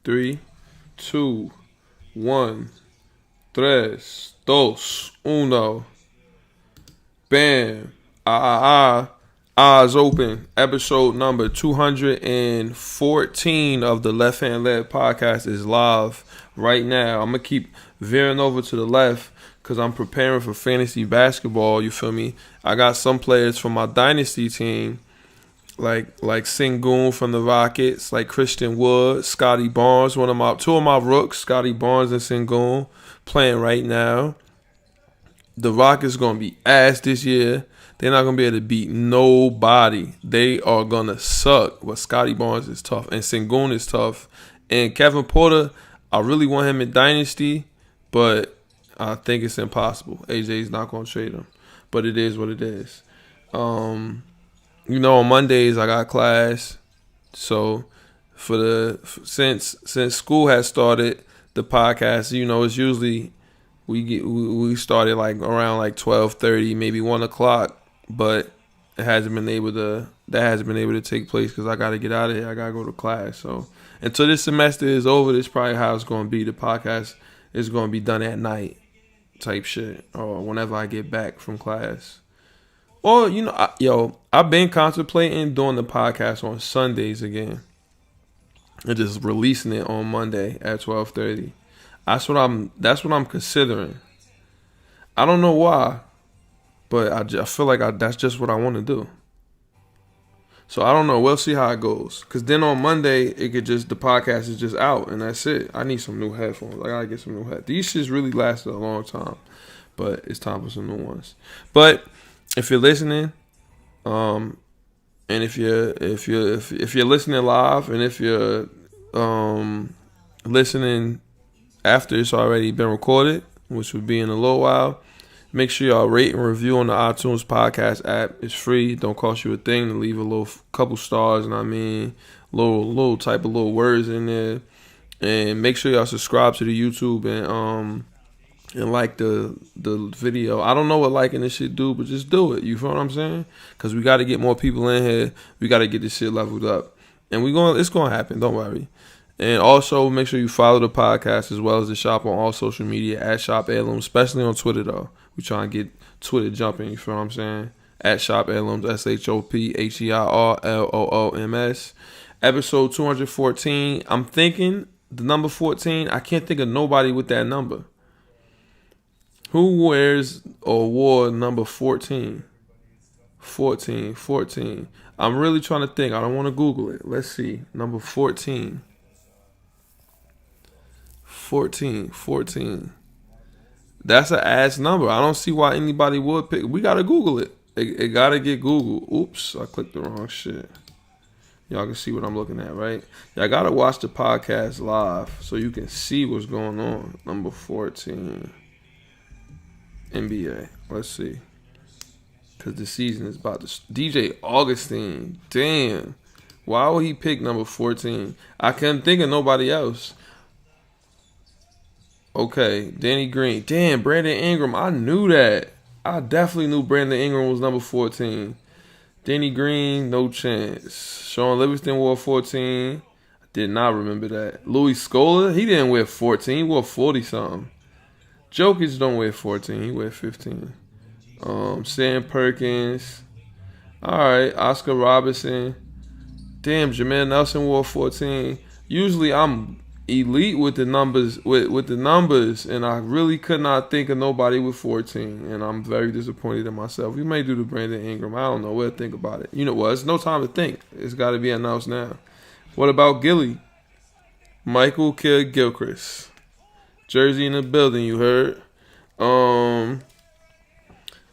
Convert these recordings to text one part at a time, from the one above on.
3, 2, 1, 3, 2, 1. Bam. Eyes open. Episode number 214 of the Left Hand Led podcast is live right now. I'm going to keep veering over to the left because I'm preparing for fantasy basketball. You feel me? I got some players from my dynasty team like Sengun from the Rockets, like Christian Wood, Scotty Barnes, two of my rooks, Scotty Barnes and Sengun, playing right now. The Rockets going to be ass this year. They're not going to be able to beat nobody. They are going to suck. But Scotty Barnes is tough. And Sengun is tough. And Kevin Porter, I really want him in Dynasty. But I think it's impossible. AJ's not going to trade him. But it is what it is. On Mondays I got class. So since school has started, the podcast, it's usually we started like around like 12:30, maybe 1 o'clock. But that hasn't been able to take place because I got to get out of here. I got to go to class. So until this semester is over, this is probably how it's going to be. The podcast is going to be done at night type shit or whenever I get back from class. Or, I've been contemplating doing the podcast on Sundays again and just releasing it on Monday at 12:30. That's what I'm considering. I don't know why. But I feel like that's just what I want to do. So I don't know. We'll see how it goes. Because then on Monday, the podcast is just out. And that's it. I need some new headphones. I got to get some new headphones. These shits really lasted a long time. But it's time for some new ones. But if you're listening, and if you're listening live, and if you're listening after it's already been recorded, which would be in a little while, make sure y'all rate and review on the iTunes podcast app. It's free. Don't cost you a thing to leave a couple stars, little words in there. And make sure y'all subscribe to the YouTube and like the video. I don't know what liking this shit do, but just do it. You feel what I'm saying? Because we got to get more people in here. We got to get this shit leveled up. And it's going to happen. Don't worry. And also make sure you follow the podcast as well as the shop on all social media at Shop Heirlooms, especially on Twitter though. We trying to get Twitter jumping, you feel what I'm saying? At Shop Heirlooms, ShopHeirlooms. Episode 214. I'm thinking the number 14. I can't think of nobody with that number. Who wears or wore number 14? 14. I'm really trying to think. I don't want to Google it. Let's see. Number 14. 14. That's an ass number. I don't see why anybody would pick. We got to Google it. It got to get Googled. Oops, I clicked the wrong shit. Y'all can see what I'm looking at, right? Y'all got to watch the podcast live so you can see what's going on. Number 14. NBA. Let's see. Because the season is about to... DJ Augustine. Damn. Why would he pick number 14? I couldn't think of nobody else. Okay, Danny Green. Damn, Brandon Ingram. I knew that. I definitely knew Brandon Ingram was number 14. Danny Green, no chance. Sean Livingston wore 14. I did not remember that. Louis Scola, he didn't wear 14. He wore 40-something. Jokic don't wear 14. He wear 15. Sam Perkins. All right, Oscar Robertson. Damn, Jameer Nelson wore 14. Usually I'm elite with the numbers, and I really could not think of nobody with 14, and I'm very disappointed in myself. We may do the Brandon Ingram. I don't know. We'll think about it. You know what? It's no time to think. It's got to be announced now. What about Gilly? Michael Kidd-Gilchrist. Jersey in the building, you heard?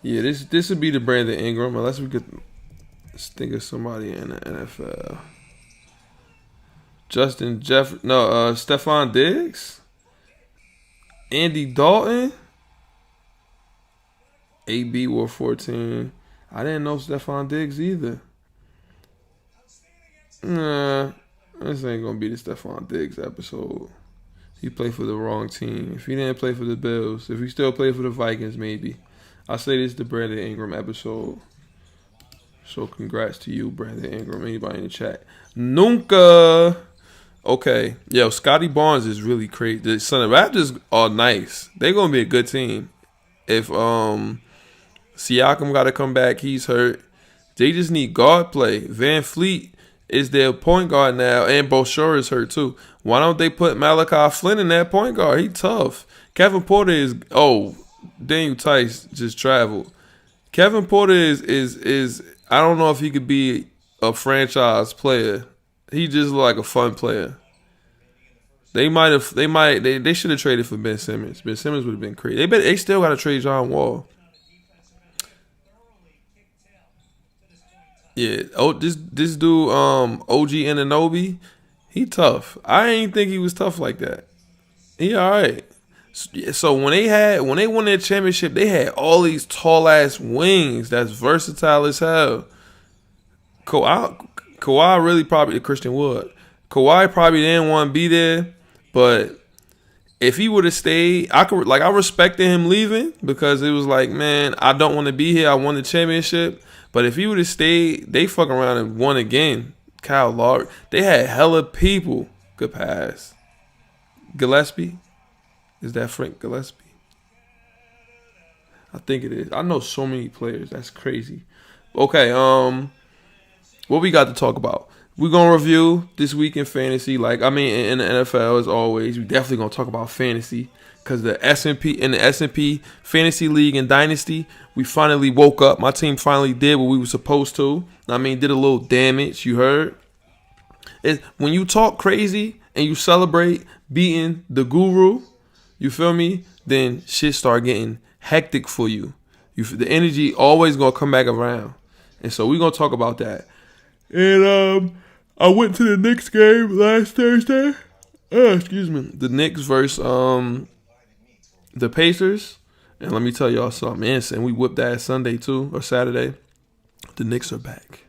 Yeah, this would be the Brandon Ingram, unless we could think of somebody in the NFL. Stephon Diggs? Andy Dalton? AB wore 14. I didn't know Stephon Diggs either. Nah, this ain't gonna be the Stephon Diggs episode. He played for the wrong team. If he didn't play for the Bills, if he still played for the Vikings, maybe. I say this is the Brandon Ingram episode. So congrats to you, Brandon Ingram. Anybody in the chat? Nunca. Okay, yo, Scotty Barnes is really crazy. The Raptors are nice. They're gonna be a good team. If Siakam got to come back, he's hurt. They just need guard play. Van Fleet is their point guard now, and Boucher is hurt too. Why don't they put Malachi Flynn in that point guard? He tough. Kevin Porter is Daniel Tice just traveled. Kevin Porter is I don't know if he could be a franchise player. He just look like a fun player. They should have traded for Ben Simmons. Ben Simmons would have been crazy. They still got to trade John Wall. Yeah. Oh, this dude, OG Anunoby, he tough. I ain't think he was tough like that. He all right. So when they won their championship, they had all these tall ass wings that's versatile as hell. Kawhi really probably Christian Wood. Kawhi probably didn't want to be there, but if he would have stayed, I respected him leaving because it was like, man, I don't want to be here. I won the championship, but if he would have stayed, they fuck around and won again. Kyle Lowry, they had hella people. Good pass. Gillespie. Is that Frank Gillespie? I think it is. I know so many players. That's crazy. Okay, what we got to talk about? We're going to review this week in fantasy. In the NFL, as always, we definitely going to talk about fantasy because the S&P Fantasy League and Dynasty, we finally woke up. My team finally did what we were supposed to. Did a little damage. You heard? When you talk crazy and you celebrate beating the guru, you feel me? Then shit start getting hectic for you. The energy always gonna come back around, and so we're gonna talk about that. And I went to the Knicks game last Thursday. The Knicks versus the Pacers, and let me tell y'all something. And we whipped that Sunday too or Saturday. The Knicks are back.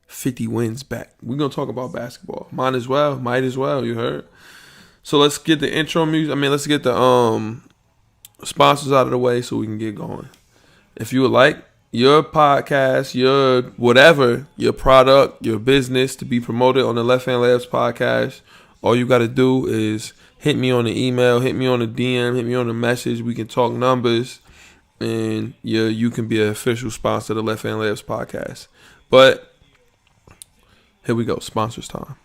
50 wins back. We're gonna talk about basketball. Might as well. You heard. So let's get the intro music. Let's get the sponsors out of the way so we can get going. If you would like your podcast, your whatever, your product, your business to be promoted on the Left Hand Labs podcast, all you got to do is hit me on the email, hit me on the DM, hit me on the message. We can talk numbers, and you can be an official sponsor of the Left Hand Labs podcast. But here we go, sponsors time.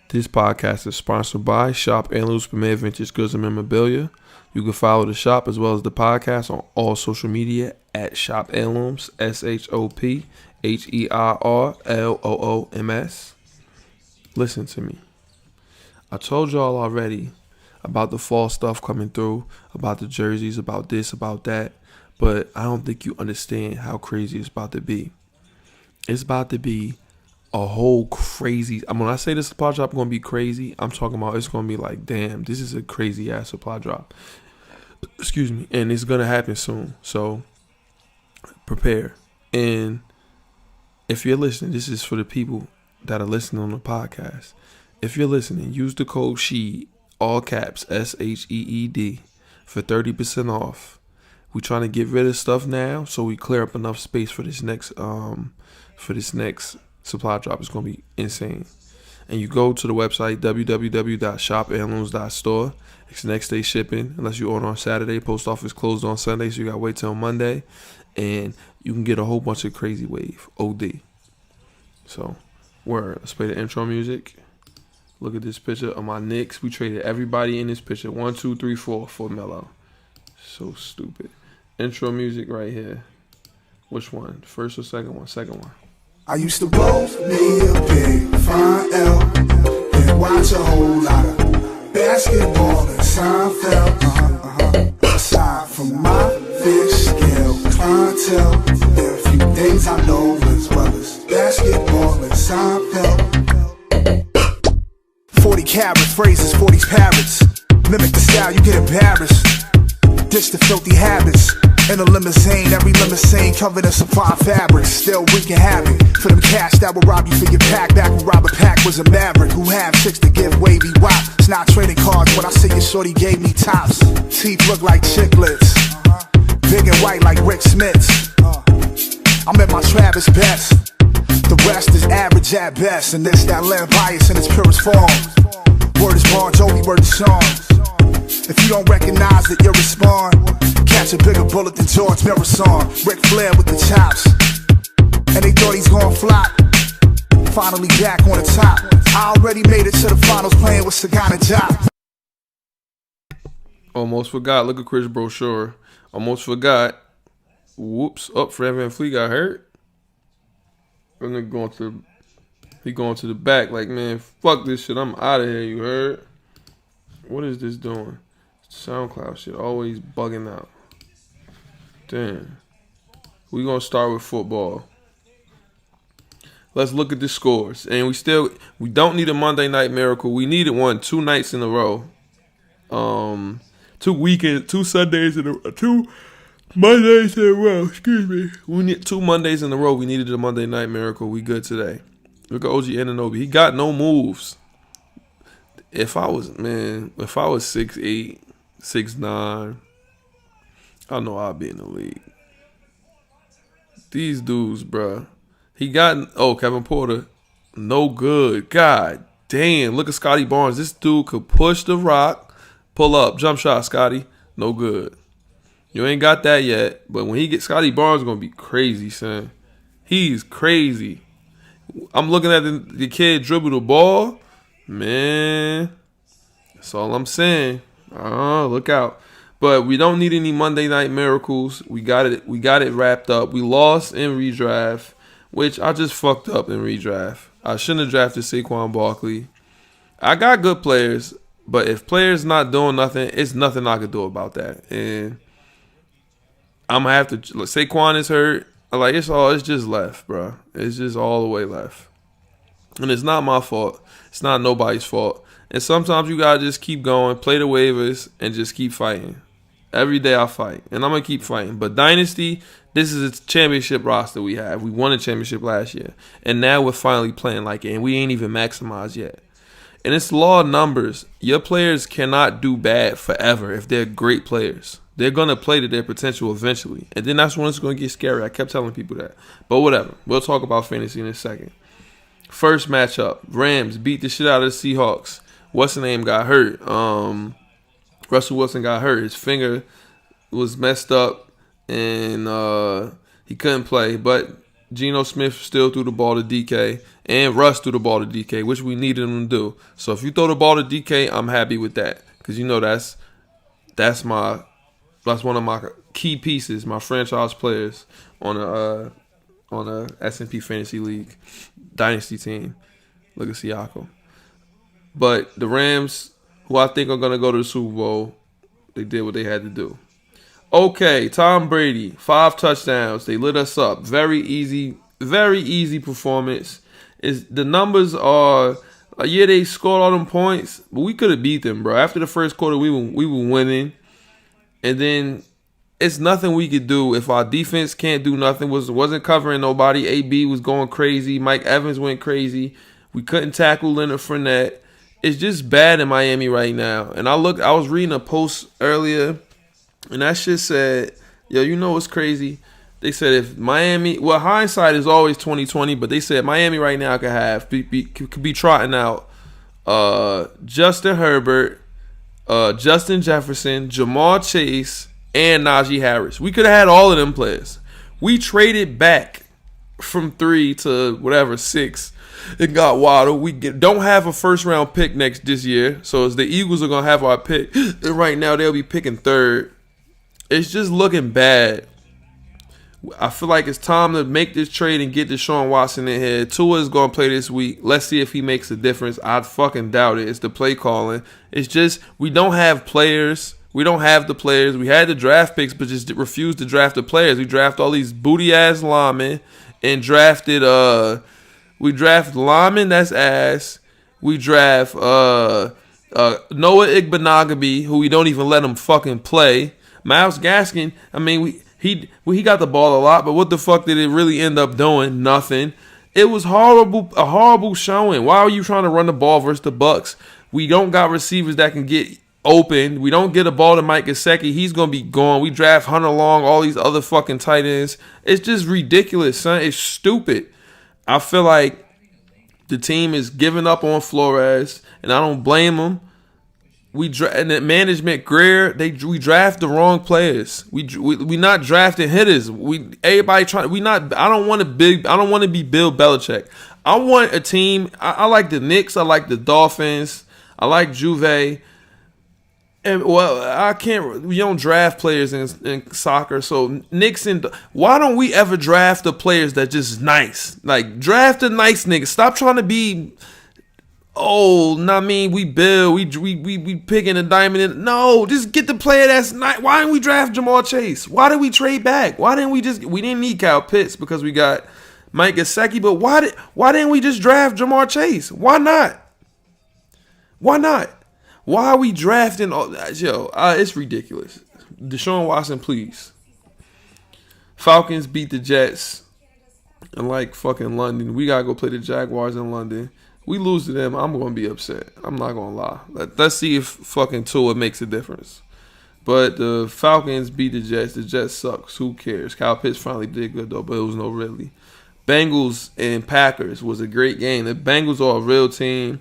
This podcast is sponsored by Shop Heirlooms Premier Vintage Goods and Memorabilia. You can follow the shop as well as the podcast on all social media at Shop Heirlooms, ShopHeirlooms. Listen to me. I told y'all already about the fall stuff coming through, about the jerseys, about this, about that, but I don't think you understand how crazy it's about to be. It's about to be a whole crazy. When I say the supply drop going to be crazy, I'm talking about it's going to be like, damn, this is a crazy ass supply drop. Excuse me. And it's going to happen soon. So prepare. And if you're listening, this is for the people that are listening on the podcast. If you're listening, use the code SHEED, all caps, SHEED, for 30% off. We're trying to get rid of stuff now so we clear up enough space for this next supply drop. Is going to be insane. And you go to the website www.shopheirlooms.store. It's next day shipping unless you order on Saturday. Post office closed on Sunday, so you got to wait till Monday. And you can get a whole bunch of crazy wave. OD. So, word. Let's play the intro music. Look at this picture of my Knicks. We traded everybody in this picture. 1, 2, 3, 4 for Melo. So stupid. Intro music right here. Which one? First or second one? Second one. I used to roll me a big fine L and watch a whole lot of basketball and Soundcloud. Aside from my fish scale clientele, there are a few things I know as well as basketball and Soundcloud. 40 carats, phrases, 40 parrots. Mimic the style, you get embarrassed. Ditch the filthy habits. In a limousine, every limousine covered in supply fabrics. Still wreaking havoc for them cash that will rob you for your pack. Back when Robert Pack was a maverick who had chicks to give wavy wop. It's not trading cards when I see your shorty gave me tops. Teeth look like chiclets, big and white like Rick Smith's. I'm at my Travis best. The rest is average average at best, and this that land bias in its purest form. Word is Bon Jovi, word is DeShaun. If you don't recognize it, you'll respond. Catch a bigger bullet than George Marathon. Ric Flair with the chops, and they thought he's gonna flop. Finally back on the top. I already made it to the finals playing with Sagana Job. Almost forgot. Look at Chris Brochure. Almost forgot. Whoops. Fred VanVleet got hurt. And then going to the back like, man, fuck this shit. I'm out of here, you heard? What is this doing? SoundCloud shit always bugging out. Damn. We gonna start with football. Let's look at the scores. And we don't need a Monday Night Miracle. We needed one 2 nights in a row. 2 Sundays in a row. 2 Mondays in a row. Excuse me. We need 2 Mondays in a row. We needed a Monday Night Miracle. We good today. Look at OG Anunoby. He got no moves. If I was 6'8", 6'9", I know I'd be in the league. These dudes, bruh. He got, Kevin Porter, no good. God damn. Look at Scotty Barnes. This dude could push the rock, pull up, jump shot, Scotty. No good. You ain't got that yet. But when he gets Scotty Barnes, going to be crazy, son. He's crazy. I'm looking at the kid dribble the ball. Man, that's all I'm saying. Look out. But we don't need any Monday Night Miracles. We got it wrapped up. We lost in redraft, which I just fucked up in redraft. I shouldn't have drafted Saquon Barkley. I got good players, but if players not doing nothing, it's nothing I could do about that. And I'm going to have to, Saquon is hurt. It's just left, bro. It's just all the way left. And it's not my fault. It's not nobody's fault. And sometimes you got to just keep going, play the waivers, and just keep fighting. Every day I fight, and I'm going to keep fighting. But Dynasty, this is a championship roster we have. We won a championship last year. And now we're finally playing like it, and we ain't even maximized yet. And it's law of numbers. Your players cannot do bad forever if they're great players. They're going to play to their potential eventually. And then that's when it's going to get scary. I kept telling people that. But whatever. We'll talk about fantasy in a second. First matchup. Rams beat the shit out of the Seahawks. What's the name got hurt? Russell Wilson got hurt. His finger was messed up and he couldn't play. But Geno Smith still threw the ball to DK. And Russ threw the ball to DK, which we needed him to do. So if you throw the ball to DK, I'm happy with that. Because you know that's one of my key pieces, my franchise players on a S&P Fantasy League Dynasty team. Look at Siakam. But the Rams, who I think are going to go to the Super Bowl, they did what they had to do. Okay, Tom Brady, 5 touchdowns. They lit us up. Very easy performance. The numbers are, they scored all them points, but we could have beat them, bro. After the first quarter, we were winning. And then it's nothing we could do if our defense can't do nothing. Wasn't covering nobody. AB was going crazy. Mike Evans went crazy. We couldn't tackle Leonard Fournette. It's just bad in Miami right now. And I was reading a post earlier, and that shit said, you know what's crazy? They said if Miami, hindsight is always 20/20, but they said Miami right now could be trotting out Justin Herbert, Justin Jefferson, Jamar Chase, and Najee Harris. We could have had all of them players. We traded back from 3 to 6 and got Waddle. We don't have a first round pick this year, so as the Eagles are gonna have our pick, and right now they'll be picking 3rd. It's just looking bad. I feel like it's time to make this trade and get DeShaun Watson in here. Tua is going to play this week. Let's see if he makes a difference. I fucking doubt it. It's the play calling. It's just we don't have players. We don't have the players. We had the draft picks, but just refused to draft the players. We draft all these booty-ass linemen and drafted we draft linemen, that's ass. We draft Noah Igbenogany, who we don't even let him fucking play. Myles Gaskin, he got the ball a lot, but what the fuck did it really end up doing? Nothing. It was horrible, a horrible showing. Why are you trying to run the ball versus the Bucks? We don't got receivers that can get open. We don't get a ball to Mike Gesicki. He's going to be gone. We draft Hunter Long, all these other fucking tight ends. It's just ridiculous, son. It's stupid. I feel like The team is giving up on Flores, and I don't blame them. And the management Greer, we draft the wrong players. We not drafting hitters. Everybody trying. I don't want to be Bill Belichick. I want a team. I like the Knicks. I like the Dolphins. I like Juve. And I can't. We don't draft players in soccer. So Knicks and why don't we ever draft the players that just nice? Like draft a nice nigga. Stop trying to be. Oh, we build, we picking a diamond in. No, just get the player that's not. Why didn't we draft Jamal Chase? Why did we trade back? Why didn't we didn't need Kyle Pitts because we got Mike Gesicki, but why didn't we just draft Jamal Chase? Why not? Why are we drafting it's ridiculous. DeShaun Watson, please. Falcons beat the Jets in like fucking London. We gotta go play the Jaguars in London. We lose to them, I'm going to be upset. I'm not going to lie. Let's see if fucking Tua makes a difference. But the Falcons beat the Jets. The Jets sucks. Who cares? Kyle Pitts finally did good, though, but it was no Ridley. Bengals and Packers was a great game. The Bengals are a real team,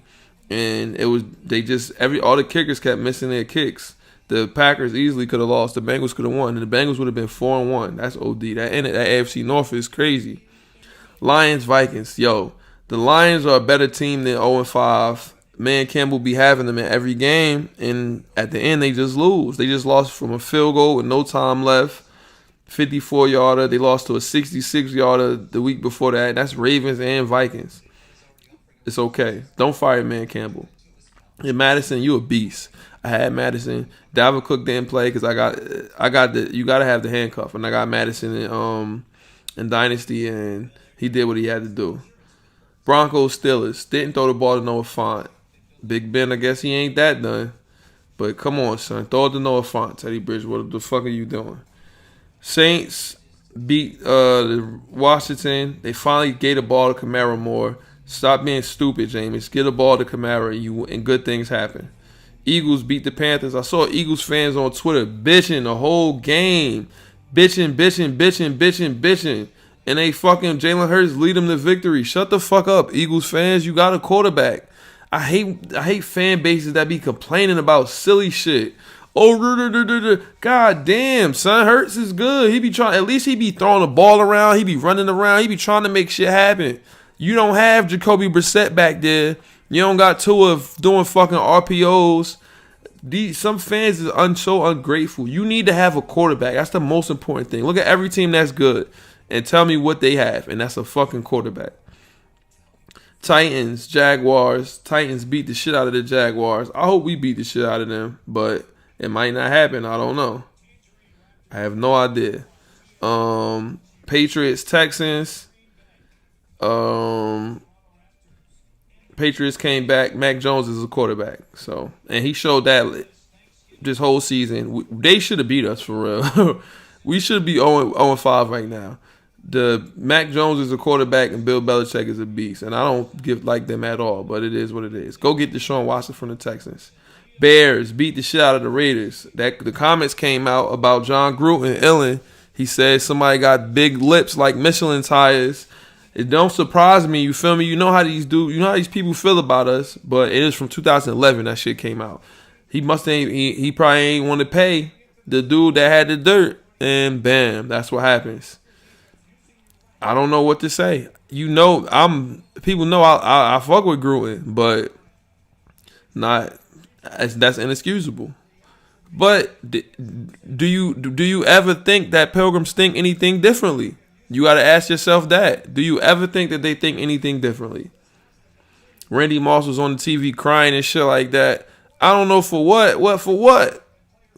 and all the kickers kept missing their kicks. The Packers easily could have lost. The Bengals could have won, and the Bengals would have been 4-1. That's OD. That AFC North is crazy. Lions, Vikings. The Lions are a better team than 0-5. Man, Campbell be having them in every game, and at the end, they just lose. They just lost from a field goal with no time left, 54-yarder. They lost to a 66-yarder the week before that. That's Ravens and Vikings. It's okay. Don't fire Man Campbell. And Madison, you a beast. I had Madison. Dalvin Cook didn't play because you got to have the handcuff, and I got Madison in Dynasty, and he did what he had to do. Broncos, Steelers. Didn't throw the ball to Noah Fant. Big Ben, I guess he ain't that done. But come on, son. Throw it to Noah Fant. Teddy Bridgewater, what the fuck are you doing? Saints beat Washington. They finally gave the ball to Kamara more. Stop being stupid, Jameis. Get the ball to Kamara and good things happen. Eagles beat the Panthers. I saw Eagles fans on Twitter bitching the whole game. Bitching. And they fucking Jalen Hurts lead them to victory. Shut the fuck up, Eagles fans. You got a quarterback. I hate fan bases that be complaining about silly shit. Oh, god damn, son. Hurts is good. At least he be throwing the ball around. He be running around. He be trying to make shit happen. You don't have Jacoby Brissett back there. You don't got Tua doing fucking RPOs. Some fans is so ungrateful. You need to have a quarterback. That's the most important thing. Look at every team that's good and tell me what they have, and that's a fucking quarterback. Titans, Jaguars. Titans beat the shit out of the Jaguars. I hope we beat the shit out of them, but it might not happen. I don't know. I have no idea. Patriots, Texans. Patriots came back. Mac Jones is a quarterback, and he showed that this whole season. They should have beat us for real. We should be 0-5 right now. The Mac Jones is a quarterback and Bill Belichick is a beast, and I don't like them at all, but it is what it is. Go get DeShaun Watson from the Texans. Bears beat the shit out of the Raiders. The comments came out about John Gruden Illen. He said somebody got big lips like Michelin tires. It don't surprise me. You feel me? You know how these people feel about us, but it is from 2011 that shit came out. He probably ain't want to pay the dude that had the dirt, and bam, that's what happens. I don't know what to say. People know I fuck with Gruden, but that's inexcusable. But do you ever think that Pilgrims think anything differently? You got to ask yourself that. Do you ever think that they think anything differently? Randy Moss was on the TV crying and shit like that. I don't know for what. What for what?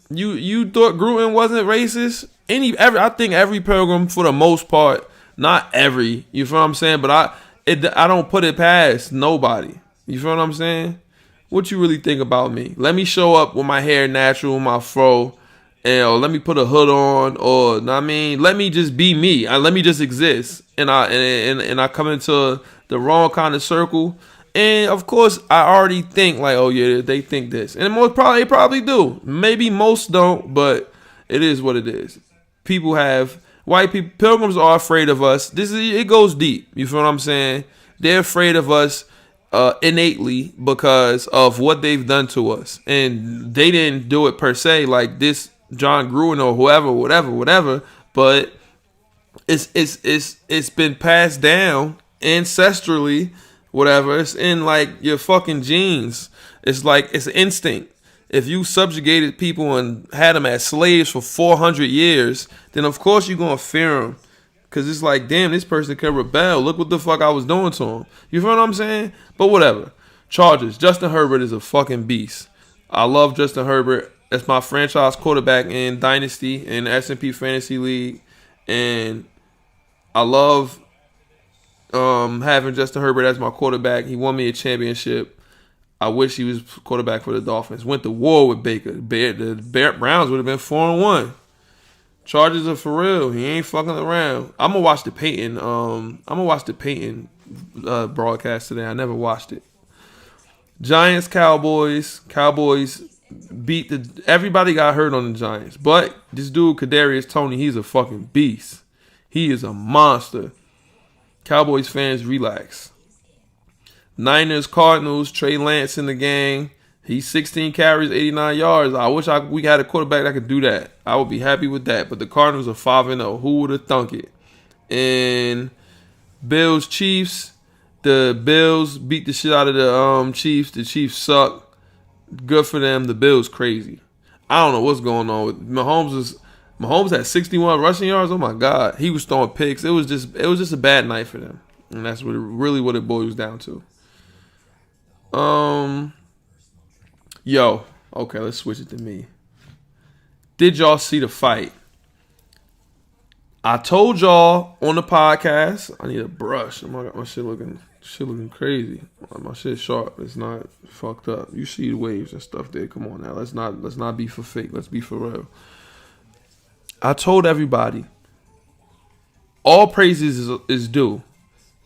You thought Gruden wasn't racist? I think every Pilgrim, for the most part. Not every, you feel what I'm saying? But I don't put it past nobody. You feel what I'm saying? What you really think about me? Let me show up with my hair natural, my fro, and let me put a hood on, or let me just be me. Let me just exist. And I come into the wrong kind of circle. And of course, I already think like, oh yeah, they think this, and they probably do. Maybe most don't, but it is what it is. White people, Pilgrims are afraid of us. It goes deep. You feel what I'm saying? They're afraid of us innately because of what they've done to us, and they didn't do it per se like this John Gruden or whoever, whatever. But it's been passed down ancestrally, whatever. It's in like your fucking genes. It's like it's an instinct. If you subjugated people and had them as slaves for 400 years, then of course you're gonna fear them. Cause it's like, damn, this person can rebel. Look what the fuck I was doing to him. You feel what I'm saying? But whatever. Chargers. Justin Herbert is a fucking beast. I love Justin Herbert. That's my franchise quarterback in Dynasty in S&P Fantasy League. And I love having Justin Herbert as my quarterback. He won me a championship. I wish he was quarterback for the Dolphins. Went to war with Baker. The Browns would have been 4-1. Chargers are for real. He ain't fucking around. I'm gonna watch the Peyton. Broadcast today. I never watched it. Giants, Cowboys. Cowboys beat everybody got hurt on the Giants, but this dude Kadarius Toney, he's a fucking beast. He is a monster. Cowboys fans, relax. Niners, Cardinals. Trey Lance in the game. He's 16 carries, 89 yards. I wish we had a quarterback that could do that. I would be happy with that. But the Cardinals are 5-0. Who would have thunk it? And Bills, Chiefs. The Bills beat the shit out of the Chiefs. The Chiefs suck. Good for them. The Bills crazy. I don't know what's going on with Mahomes. Mahomes had 61 rushing yards. Oh my God, he was throwing picks. It was just a bad night for them, and that's what it boils down to. Okay, let's switch it to me. Did y'all see the fight? I told y'all on the podcast. I need a brush. My shit looking crazy. My shit sharp. It's not fucked up. You see the waves and stuff there. Come on now. Let's not be for fake. Let's be for real. I told everybody. All praises is due.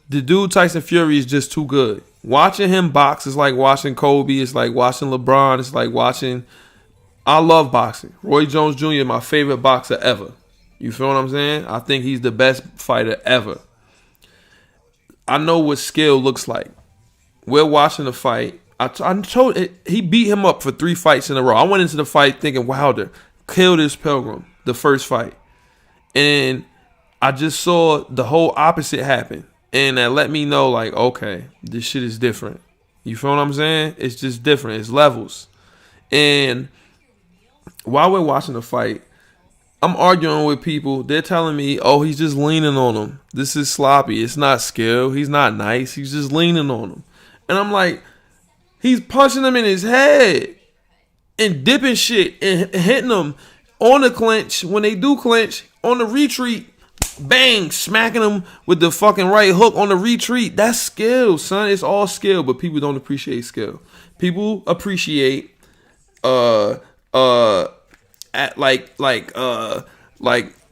The dude Tyson Fury is just too good. Watching him box is like watching Kobe. It's like watching LeBron. It's like watching. I love boxing. Roy Jones Jr. my favorite boxer ever. You feel what I'm saying? I think he's the best fighter ever. I know what skill looks like. We're watching the fight. I told he beat him up for 3 fights in a row. I went into the fight thinking Wilder killed his Pilgrim the first fight, and I just saw the whole opposite happen. And that let me know, like, okay, this shit is different. You feel what I'm saying? It's just different. It's levels. And while we're watching the fight, I'm arguing with people. They're telling me, oh, he's just leaning on him. This is sloppy. It's not skill. He's not nice. He's just leaning on him. And I'm like, he's punching him in his head and dipping shit and hitting him on the clinch. When they do clinch, on the retreat, bang, smacking him with the fucking right hook on the retreat. That's skill, son. It's all skill, but people don't appreciate skill. People appreciate like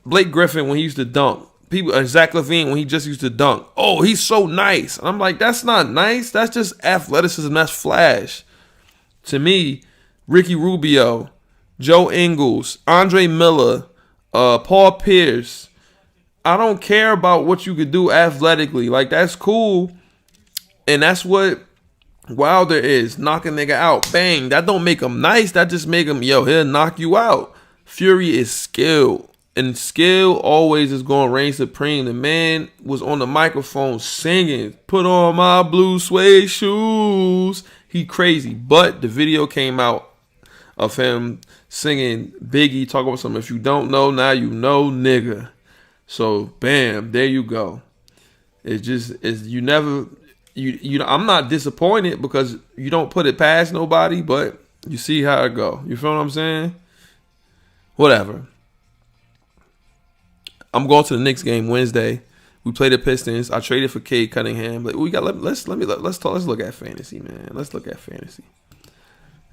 Blake Griffin when he used to dunk. People, Zach LaVine when he just used to dunk. Oh, he's so nice. And I'm like, that's not nice. That's just athleticism. That's flash. To me, Ricky Rubio, Joe Ingles, Andre Miller, Paul Pierce. I don't care about what you could do athletically. Like, that's cool. And that's what Wilder is. Knock a nigga out. Bang. That don't make him nice. That just make him, he'll knock you out. Fury is skill. And skill always is going to reign supreme. The man was on the microphone singing, put on my blue suede shoes. He crazy. But the video came out of him singing Biggie, talking about something. If you don't know, now you know, nigga. So, bam, there you go. It's just, I'm not disappointed because you don't put it past nobody, but you see how it go. You feel what I'm saying? Whatever. I'm going to the Knicks game Wednesday. We play the Pistons. I traded for Cade Cunningham. Let's look at fantasy, man. Let's look at fantasy.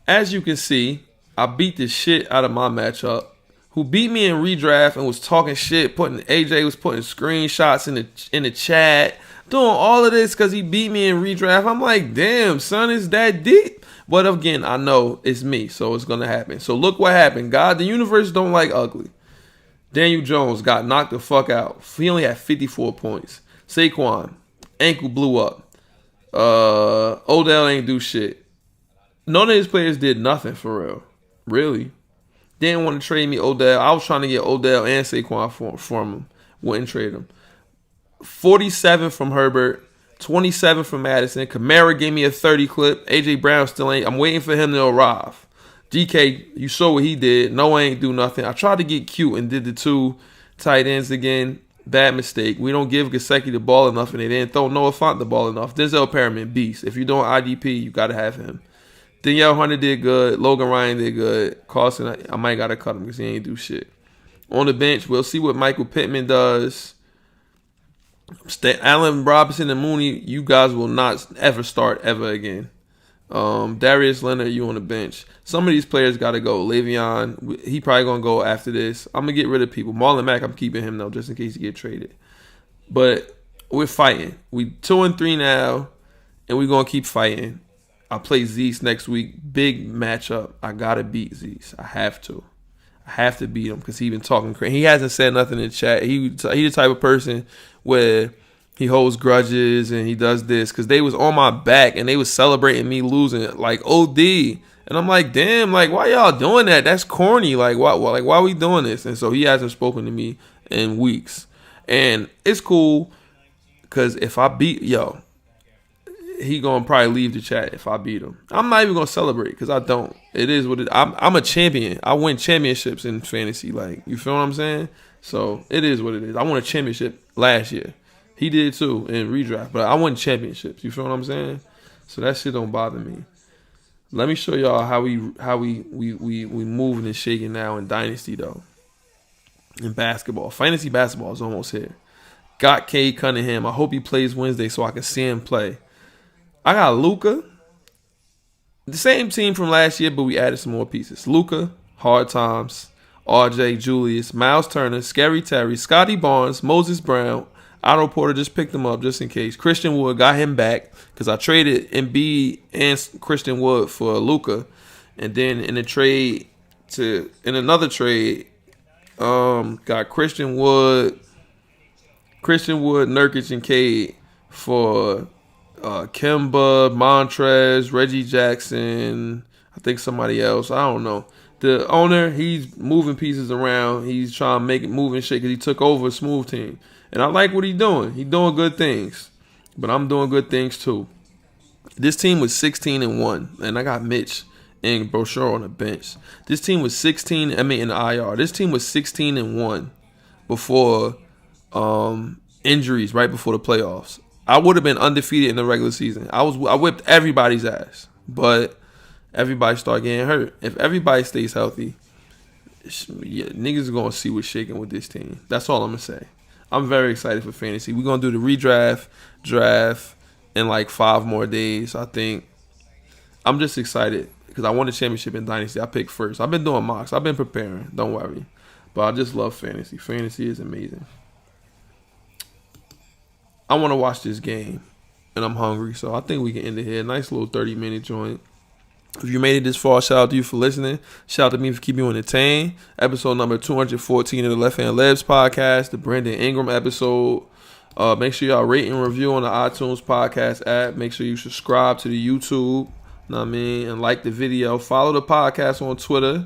As you can see, I beat the shit out of my matchup. Who beat me in redraft and was talking shit, AJ was putting screenshots in the chat, doing all of this because he beat me in redraft. I'm like, damn, son, is that deep? But again, I know it's me, so it's gonna happen. So look what happened. God, the universe don't like ugly. Daniel Jones got knocked the fuck out. He only had 54 points. Saquon, ankle blew up. Odell ain't do shit. None of his players did nothing for real. Really. They didn't want to trade me Odell. I was trying to get Odell and Saquon for him. Wouldn't trade him. 47 from Herbert. 27 from Madison. Kamara gave me a 30 clip. A.J. Brown still ain't. I'm waiting for him to arrive. DK, you saw what he did. Noah ain't do nothing. I tried to get cute and did the 2 tight ends again. Bad mistake. We don't give Gesicki the ball enough, and they didn't throw Noah Font the ball enough. Denzel Perriman, beast. If you're doing IDP, you got to have him. Danielle Hunter did good. Logan Ryan did good. Carson, I might got to cut him because he ain't do shit. On the bench, we'll see what Michael Pittman does. Allen Robinson and Mooney, you guys will not ever start ever again. Darius Leonard, you on the bench. Some of these players got to go. Le'Veon, he probably going to go after this. I'm going to get rid of people. Marlon Mack, I'm keeping him, though, just in case he get traded. But we're fighting. We 2-3 now, and we're going to keep fighting. I play Zeus next week. Big matchup. I got to beat Zeus. I have to. I have to beat him because he been talking crazy. He hasn't said nothing in the chat. He the type of person where he holds grudges and he does this because they was on my back and they was celebrating me losing like OD. And I'm like, damn, like why y'all doing that? That's corny. Like why we doing this? And so he hasn't spoken to me in weeks. And it's cool because if I beat he gonna probably leave the chat if I beat him. I'm not even gonna celebrate because I don't. It is what it. I'm a champion. I win championships in fantasy. Like you feel what I'm saying? So it is what it is. I won a championship last year. He did too in redraft, but I won championships. You feel what I'm saying? So that shit don't bother me. Let me show y'all how we moving and shaking now in Dynasty though. In basketball, fantasy basketball is almost here. Got Cade Cunningham. I hope he plays Wednesday so I can see him play. I got Luka. The same team from last year, but we added some more pieces. Luka, Hard Times, RJ, Julius, Miles Turner, Scary Terry, Scotty Barnes, Moses Brown. Otto Porter just picked him up just in case. Christian Wood got him back because I traded Embiid and Christian Wood for Luka. And then in another trade, got Christian Wood, Nurkic, and Cade for Kemba, Montrez, Reggie Jackson, I think somebody else. I don't know. The owner, he's moving pieces around. He's trying to make it move and shake because he took over a smooth team. And I like what he's doing. He's doing good things. But I'm doing good things too. This team was 16-1. And I got Mitch and Brochure on the bench. This team was in the IR. This team was 16-1 before injuries, right before the playoffs. I would have been undefeated in the regular season. I whipped everybody's ass, but everybody started getting hurt. If everybody stays healthy, niggas are gonna see what's shaking with this team. That's all I'm gonna say. I'm very excited for fantasy. We're gonna do the draft in like 5 more days. I think I'm just excited because I won the championship in Dynasty. I picked first. I've been doing mocks. I've been preparing. Don't worry, but I just love fantasy. Fantasy is amazing. I want to watch this game, and I'm hungry, so I think we can end it here. Nice little 30-minute joint. If you made it this far, shout out to you for listening. Shout out to me for keeping you entertained. Episode number 214 of the Left Hand Labs podcast, the Brandon Ingram episode. Make sure y'all rate and review on the iTunes podcast app. Make sure you subscribe to the YouTube, and like the video. Follow the podcast on Twitter.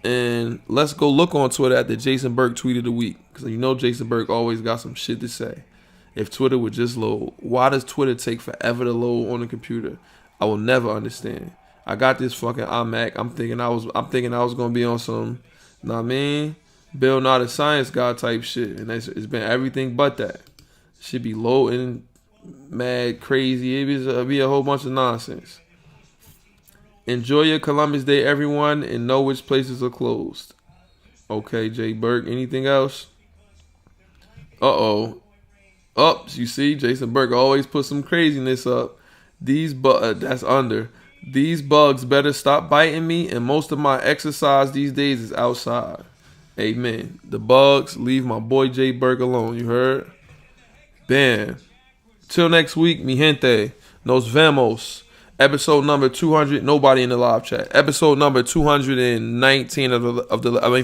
And let's go look on Twitter at the Jason Burke tweet of the week. Because you know Jason Burke always got some shit to say. If Twitter would just load, why does Twitter take forever to load on the computer? I will never understand. I got this fucking iMac. I'm thinking I was gonna be on some, Bill Nye the Science Guy type shit, and it's been everything but that. Should be loading, mad, crazy. It'd be a whole bunch of nonsense. Enjoy your Columbus Day, everyone, and know which places are closed. Okay, Jay Burke. Anything else? You see, Jason Burke always put some craziness up. That's under. These bugs better stop biting me, and most of my exercise these days is outside. Amen. The bugs, leave my boy Jay Burke alone. You heard? Bam. Till next week, mi gente. Nos vemos. Episode number 200. Nobody in the live chat. Episode number 219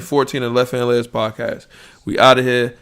14 of the Left Hand Labs podcast. We out of here.